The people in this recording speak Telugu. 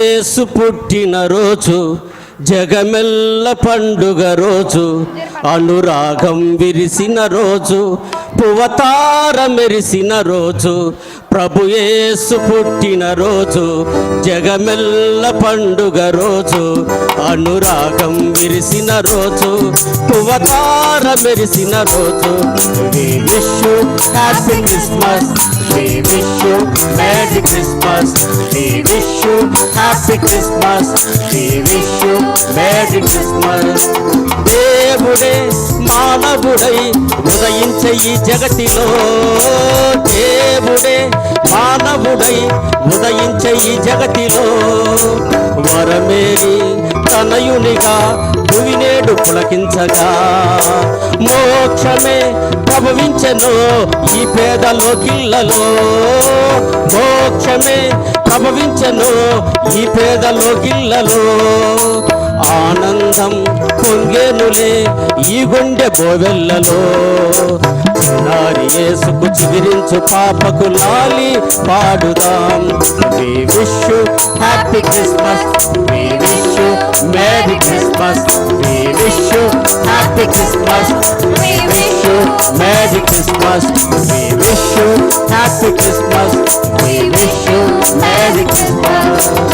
యేసు పుట్టిన రోజు జగమెల్ల పండుగ రోజు, అనురాగం విరిసిన రోజు, పువతార మెరిసిన రోజు, ప్రభు యేసు పుట్టిన రోజు జగమెల్ల పండుగ రోజు, అనురాగం విరిసిన రోజు, పువతార మెరిసిన రోజు. We wish you happy Christmas, we wish you merry Christmas, we wish you happy Christmas, we wish you merry Christmas. దేవుడే మానవుడై ఉదయించే ఈ జగతిలో, దేవుడే మానవుడై ఉదయించే ఈ జగతిలో, వరమేరి తనయునిగా భువినేడు పులకించగా, మోక్షమే ప్రభవించెను ఈ పేదలోకిళ్ళలో, మోక్షమే ప్రభవించెను ఈ పేదలోకిళ్ళలో. ఆనందం పొంగేనులే ఈ గుండె బోవెల్లలో, చిన్నారి యేసుకు చిగురించు పాపకు లాలి పాడుదాం. We wish you happy Christmas, we wish you merry Christmas, we wish you happy Christmas, we wish you merry Christmas, we wish you happy Christmas, we wish you merry Christmas.